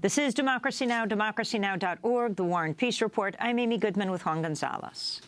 This is Democracy Now!, democracynow.org, The War and Peace Report. I'm Amy Goodman with Juan Gonzalez.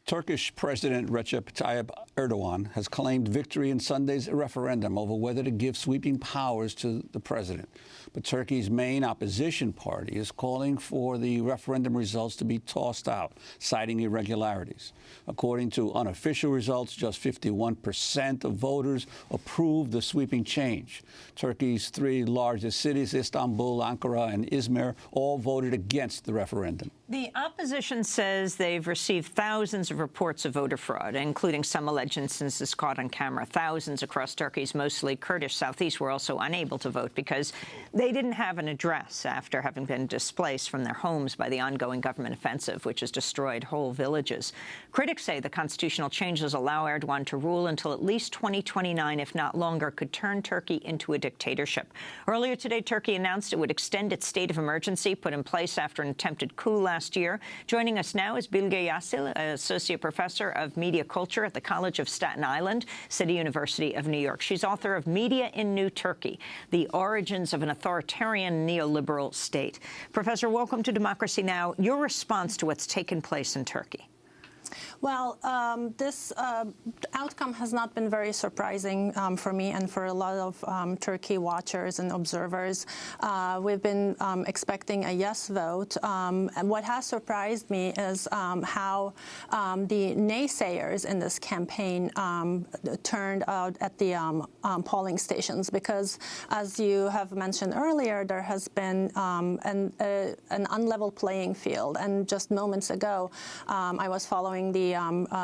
Turkish President Recep Tayyip Erdogan has claimed victory in Sunday's referendum over whether to give sweeping powers to the president. But Turkey's main opposition party is calling for the referendum results to be tossed out, citing irregularities. According to unofficial results, just 51% of voters approved the sweeping change. Turkey's three largest cities, Istanbul, Ankara, and Izmir, all voted against the referendum. The opposition says they've received thousands of reports of voter fraud, including some alleged instances caught on camera. Thousands across Turkey's mostly Kurdish southeast were also unable to vote because they didn't have an address after having been displaced from their homes by the ongoing government offensive, which has destroyed whole villages. Critics say the constitutional changes allow Erdogan to rule until at least 2029, if not longer, could turn Turkey into a dictatorship. Earlier today, Turkey announced it would extend its state of emergency put in place after an attempted coup last year. Joining us now is Bilge Yasil, Associate Professor of Media Culture at the College of Staten Island, City University of New York. She's author of Media in New Turkey, The Origins of an Authoritarian Neoliberal State. Professor, welcome to Democracy Now! Your response to what's taken place in Turkey. Well, this outcome has not been very surprising for me and for a lot of Turkey watchers and observers. We've been expecting a yes vote. And what has surprised me is how the naysayers in this campaign turned out at the polling stations, because, as you have mentioned earlier, there has been an unlevel playing field. And just moments ago, I was following the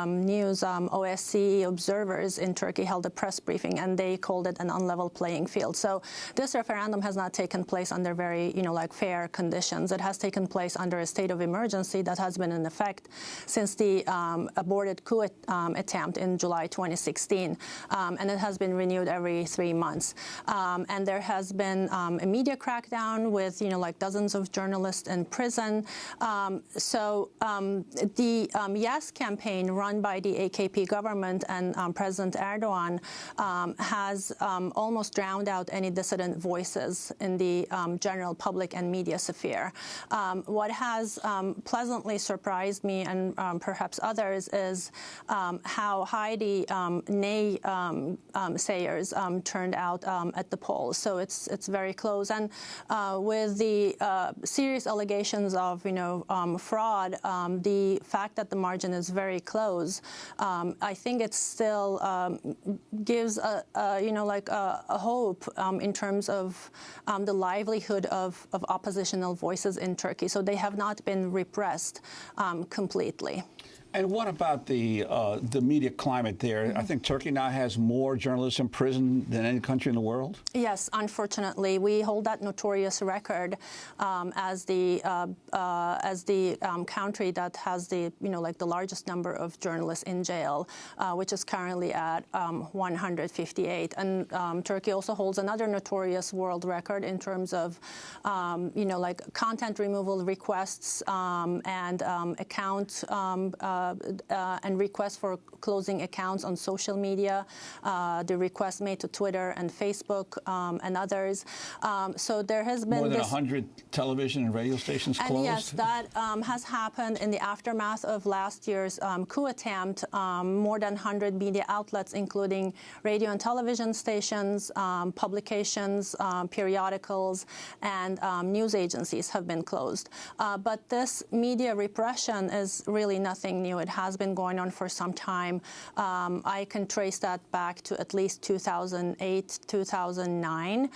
news. OSCE observers in Turkey held a press briefing, and they called it an unlevel playing field. So this referendum has not taken place under very, fair conditions. It has taken place under a state of emergency that has been in effect since the aborted coup attempt in July 2016, and it has been renewed every 3 months. And there has been a media crackdown with, dozens of journalists in prison. So the yes campaign run by the AKP government and President Erdogan has almost drowned out any dissident voices in the general public and media sphere. What has pleasantly surprised me and perhaps others is how high the naysayers turned out at the polls. So it's very close. And with the serious allegations of fraud, the fact that the margin is very close, I think it still gives a hope in terms of the livelihood of oppositional voices in Turkey. So they have not been repressed completely. And what about the media climate there? Mm-hmm. I think Turkey now has more journalists in prison than any country in the world. Yes, unfortunately, we hold that notorious record as the country that has the the largest number of journalists in jail, which is currently at 158. And Turkey also holds another notorious world record in terms of content removal requests and account. And requests for closing accounts on social media, the requests made to Twitter and Facebook and others. So there has been more than 100 television and radio stations closed? And yes, that has happened in the aftermath of last year's coup attempt. More than 100 media outlets, including radio and television stations, publications, periodicals, and news agencies have been closed. But this media repression is really nothing new. It has been going on for some time. I can trace that back to at least 2008, 2009,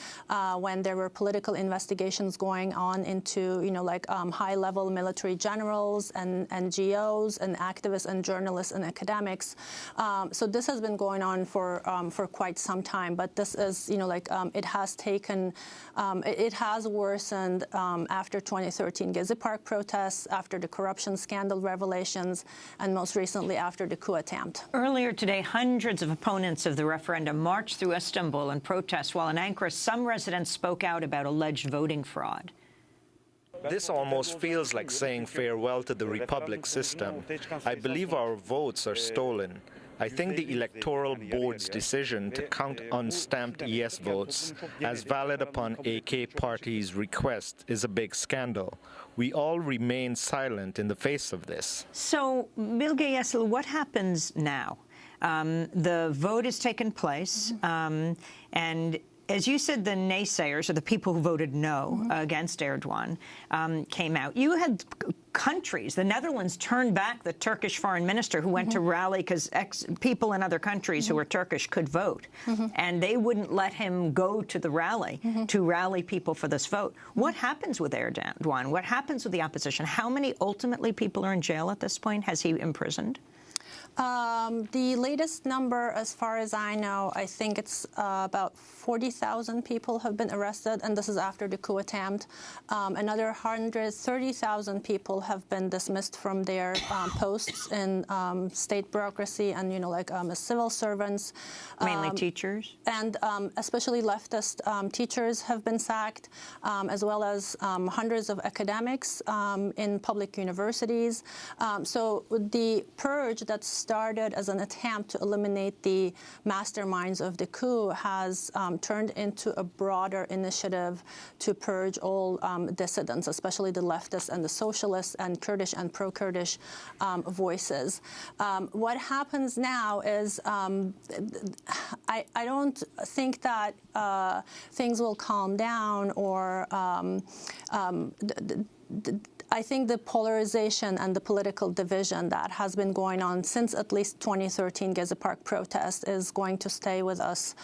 when there were political investigations going on into, high-level military generals and NGOs and activists and journalists and academics. So this has been going on for quite some time. But this is, it has taken, it has worsened after 2013 Gezi Park protests, after the corruption scandal revelations, and most recently after the coup attempt. Earlier today, hundreds of opponents of the referendum marched through Istanbul in protest, while in Ankara, some residents spoke out about alleged voting fraud. This almost feels like saying farewell to the republic system. I believe our votes are stolen. I think the Electoral Board's decision to count unstamped yes votes as valid upon AK Party's request is a big scandal. We all remain silent in the face of this. So, Bilge Yessel, what happens now? The vote has taken place, and as you said, the naysayers, or the people who voted no against Erdogan, came out. You had countries, the Netherlands turned back the Turkish foreign minister who went to rally because people in other countries who were Turkish could vote, and they wouldn't let him go to the rally to rally people for this vote. What happens with Erdogan? What happens with the opposition? How many ultimately people are in jail at this point? Has he imprisoned? The latest number, as far as I know, I think it's about 40,000 people have been arrested, and this is after the coup attempt. Another 130,000 people have been dismissed from their posts in state bureaucracy and, as civil servants. Mainly teachers? And especially leftist teachers have been sacked, as well as hundreds of academics in public universities. So the purge that's started as an attempt to eliminate the masterminds of the coup has turned into a broader initiative to purge all dissidents, especially the leftists and the socialists and Kurdish and pro-Kurdish voices. What happens now is I don't think that things will calm down or I think the polarization and the political division that has been going on since at least 2013 Gezi Park protest is going to stay with us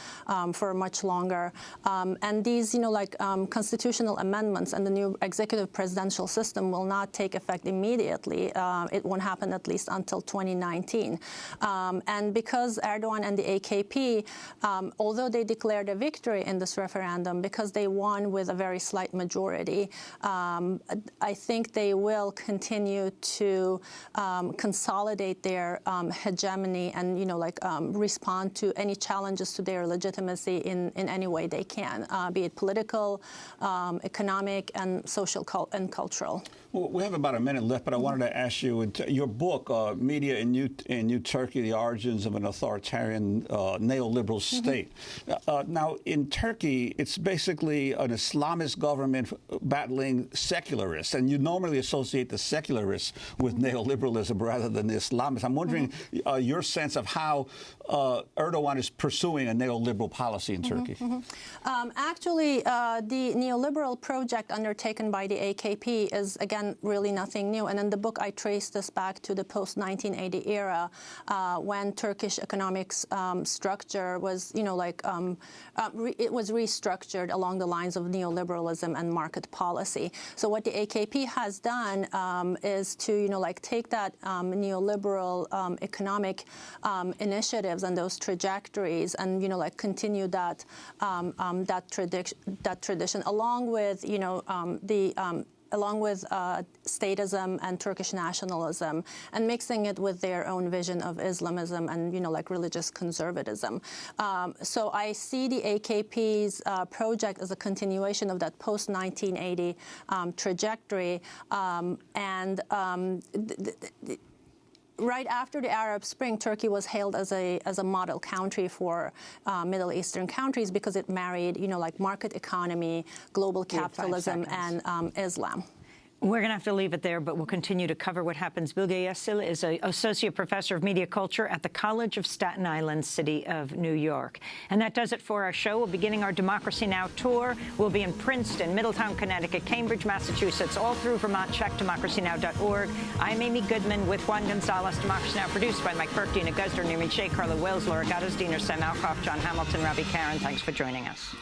for much longer. And these, constitutional amendments and the new executive presidential system will not take effect immediately. It won't happen at least until 2019. And because Erdogan and the AKP, although they declared a victory in this referendum, because they won with a very slight majority, I think they will continue to consolidate their hegemony and, respond to any challenges to their legitimacy in any way they can, be it political, economic, and social and cultural. Well, we have about a minute left, but I wanted to ask you, your book, Media in New Turkey, The Origins of an Authoritarian Neoliberal State. Now, in Turkey, it's basically an Islamist government battling secularists, and you normally associate the secularists with neoliberalism rather than the Islamists. I'm wondering your sense of how Erdogan is pursuing a neoliberal policy in Turkey. Actually, the neoliberal project undertaken by the AKP is, again, really nothing new. And in the book, I trace this back to the post-1980 era when Turkish economics structure was, it was restructured along the lines of neoliberalism and market policy. So what the AKP has done is to, take that neoliberal economic initiatives and those trajectories and, continue that that tradition along with, along with statism and Turkish nationalism, and mixing it with their own vision of Islamism and, religious conservatism. So I see the AKP's project as a continuation of that post-1980 trajectory, right after the Arab Spring, Turkey was hailed as a model country for Middle Eastern countries because it married, market economy, global capitalism, and Islam. We're going to have to leave it there, but we'll continue to cover what happens. Bilge Yessel is an associate professor of media culture at the College of Staten Island, City of New York. And that does it for our show. We're beginning our Democracy Now! Tour. We'll be in Princeton, Middletown, Connecticut, Cambridge, Massachusetts, all through Vermont. Check democracynow.org. I'm Amy Goodman with Juan Gonzalez. Democracy Now! Produced by Mike Burke, Dina Guzder, Nirmi Shea, Carla Wells, Laura Gaddis, Diener Sam Alcoff, John Hamilton, Robbie Karen. Thanks for joining us.